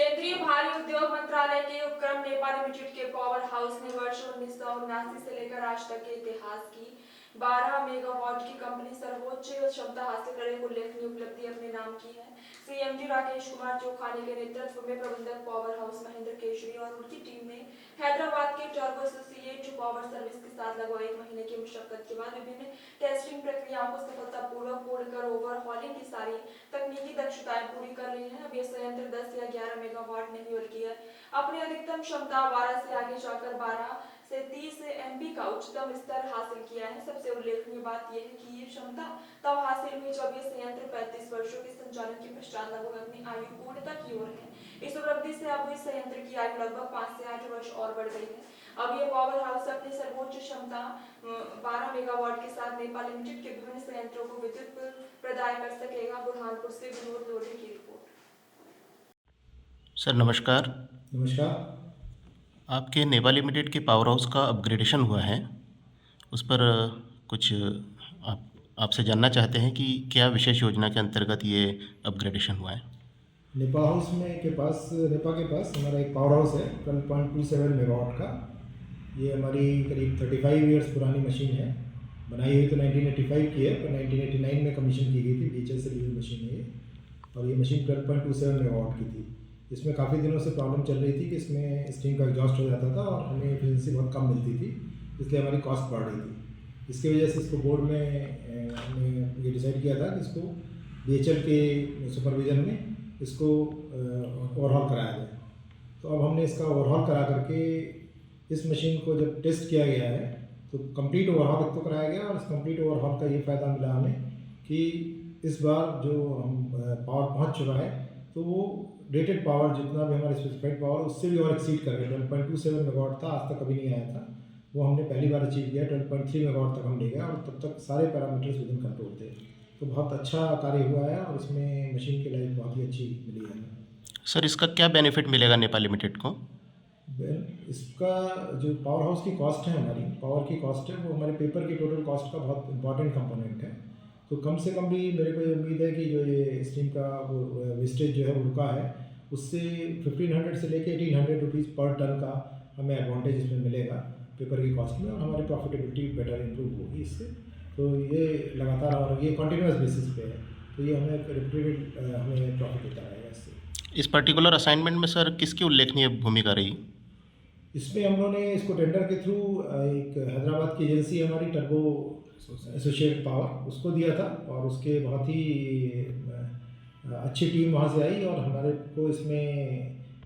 केंद्रीय भारी उद्योग मंत्रालय के उपक्रम नेपाल लिमिटेड के पावर हाउस ने वर्ष 1979 से लेकर आज तक के इतिहास की 12 मेगावाट की कंपनी सर्वोच्च क्षमता हासिल करने को उल्लेखनीय उपलब्धि अपने नाम की है। सीएमडी राकेश कुमार चोखानी के नेतृत्व में प्रबंधक पावर हाउस महेंद्र केशरी और उनकी टीम ने हैदराबाद के टर्बो एसोसिएट पावर सर्विस के साथ लगभग 1 महीने की मशक्कत के बाद विभिन्न टेस्टिंग प्रक्रियाओं को सफलतापूर्वक पूर्ण कर ओवरहॉलिंग की सारी तकनीकी दक्षताएं पूरी कर ली है। अब यह संयंत्र 10 या 11 मेगावाट नहीं बल्कि अपनी अधिकतम क्षमता 12 से आगे जाकर 12 से 30 एमबी का उच्चतम स्तर हासिल किया है। सबसे उल्लेखनीय बात यह है कि ये क्षमता तब हासिल हुई जब ये संयंत्र 35 वर्षों के संचालन के पश्चात लगभग अपनी आयु पूर्णता की ओर है। इस उपलब्धि से अब इस संयंत्र की आयु लगभग 5 से 8 वर्ष और बढ़ गई है। अब ये पावर हाउस अपनी सर्वोच्च क्षमता 12 मेगावाट के साथ नेपाल लिमिटेड के विभिन्न संयंत्रों को विद्युत प्रदान कर सकेगा। बुरहानपुर से विनोद लोढ़े की रिपोर्ट। सर नमस्कार। नमस्कार। आपके नेपाल लिमिटेड के पावर हाउस का अपग्रेडेशन हुआ है, उस पर कुछ आपसे जानना चाहते हैं कि क्या विशेष योजना के अंतर्गत ये अपग्रेडेशन हुआ है। नेपा हाउस नेपा के पास हमारा एक पावर हाउस है 12.27 मेगावाट का। ये हमारी करीब 35 इयर्स पुरानी मशीन है। बनाई हुई तो 1985 की है, पर 1989 में कमीशन की गई थी। बीएचएल से ली हुई मशीन है ये, और ये मशीन 12.27 मेगावाट की थी। इसमें काफ़ी दिनों से प्रॉब्लम चल रही थी कि इसमें स्टीम का एग्जॉस्ट हो जाता था और हमें एफिशिएंसी बहुत कम मिलती थी, इसलिए हमारी कॉस्ट बढ़ रही थी। इसकी वजह से इसको बोर्ड में हमने ये डिसाइड किया था कि इसको बीएचएल के सुपरविजन में इसको ओवरहॉल कराया जाए। तो अब हमने इसका ओवरहॉल करा करके इस मशीन को जब टेस्ट किया गया है तो कंप्लीट ओवरहॉल एक तो कराया गया, और इस कंप्लीट ओवरहॉल का ये फ़ायदा मिला हमें कि इस बार जो हम पावर पहुंच चुका है तो वो रेटेड पावर जितना भी हमारा स्पेसिफाइड पावर उससे भी और एक्सीड कर गया। 12.27 मेगावाट था, आज तक कभी नहीं आया था, वो हमने पहली बार अचीव किया। 12.3 मेगावाट तक हम ले गए और तब तक सारे पैरामीटर्स विदिन कंट्रोल थे। तो बहुत अच्छा कार्य हुआ है और इसमें मशीन की लाइफ बहुत ही अच्छी मिली है। सर इसका क्या बेनिफिट मिलेगा नेपाल लिमिटेड को? इसका जो पावर हाउस की कॉस्ट है, हमारी पावर की कॉस्ट है, वो हमारे पेपर की टोटल कॉस्ट का बहुत इंपॉर्टेंट कंपोनेंट है। तो कम से कम भी मेरे को ये उम्मीद है कि जो ये स्टीम का वो वेस्टेज जो है वो रुका है, उससे 1500 से लेके 1800 रुपीज़ पर टन का हमें एडवांटेज इसमें मिलेगा पेपर की कॉस्ट में, और हमारी प्रॉफिटेबिलिटी बेटर इंप्रूव होगी इससे। तो ये लगातार और ये कॉन्टीन्यूस बेसिस पे है, तो ये हमें रिपीटेड हमें प्रॉफिट होता रहेगा इससे। इस पर्टिकुलर असाइनमेंट में सर किसकी उल्लेखनीय भूमिका रही? इसमें हम लोगों ने इसको टेंडर के थ्रू एक हैदराबाद की एजेंसी है हमारी टर्बो एसोसिएट पावर, उसको दिया था, और उसके बहुत ही अच्छी टीम वहाँ से आई, और हमारे को इसमें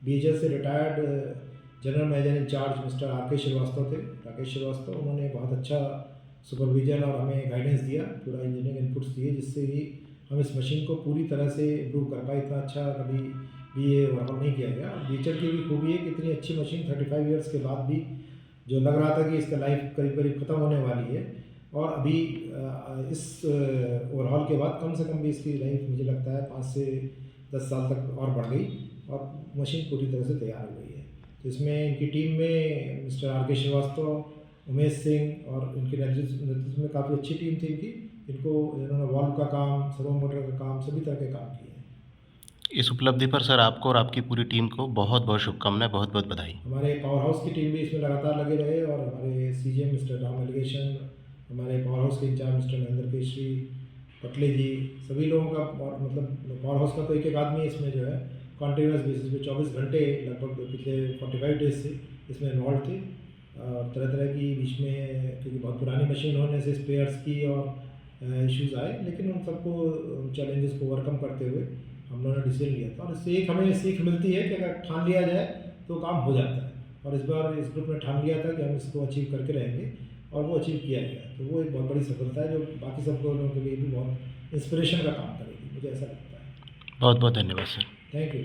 बीएचएल से retired general manager incharge mister Rakesh Srivastava, उन्होंने बहुत अच्छा सुपरविजन और हमें गाइडेंस दिया, पूरा इंजीनियरिंग इनपुट्स दिए, जिससे कि हम इस मशीन को पूरी तरह से इम्प्रूव कर पाए। इतना अच्छा कभी भी ये ओवरऑल नहीं किया गया। बीएचएल की भी खूबी है कि इतनी अच्छी मशीन 35 इयर्स के बाद भी जो लग रहा था कि इसका लाइफ करीब करीब ख़त्म होने वाली है, और अभी इस ओवरहॉल के बाद कम से कम भी इसकी लाइफ मुझे लगता है 5 से 10 साल तक और बढ़ गई, और मशीन पूरी तरह से तैयार हो गई है। तो इसमें इनकी टीम में मिस्टर आर.के. श्रीवास्तव, उमेश सिंह और इनके नेतृत्व में काफ़ी अच्छी टीम थी इनकी। इन्होंने वाल्व का काम, सर्वो मोटर का काम, सभी तरह के काम किए हैं। इस उपलब्धि पर सर आपको और आपकी पूरी टीम को बहुत बहुत शुभकामनाएं, बहुत बहुत बधाई। हमारे पावर हाउस की टीम भी इसमें लगातार लगे रहे, और हमारे सीजीएम मिस्टर राम एलिगेशन, हमारे पावर हाउस के इंचार्ज मिस्टर महेंद्र केशरी पटले जी, सभी लोगों का, मतलब पावर हाउस का तो एक आदमी इसमें जो है कॉन्टीन्यूस बेसिस पे 24 घंटे लगभग पिछले 45 डेज से इसमें इन्वॉल्व थे। तरह तरह की बीच में, क्योंकि बहुत पुरानी मशीन होने से स्पेयर्स की और इश्यूज़ आए, लेकिन उन सबको चैलेंजेस को ओवरकम करते हुए हम लोगों ने डिसीजन लिया था। और इससे एक हमें सीख मिलती है कि अगर ठान लिया जाए तो काम हो जाता है, और इस बार इस ग्रुप ने ठान लिया था कि हम इसको अचीव करके रहेंगे, और वो अचीव किया गया। तो वो एक बहुत बड़ी सफलता है, जो बाकी सब लोगों के लिए भी बहुत इंस्पिरेशन का काम करेगी, मुझे ऐसा लगता है। बहुत बहुत धन्यवाद सर। Thank you.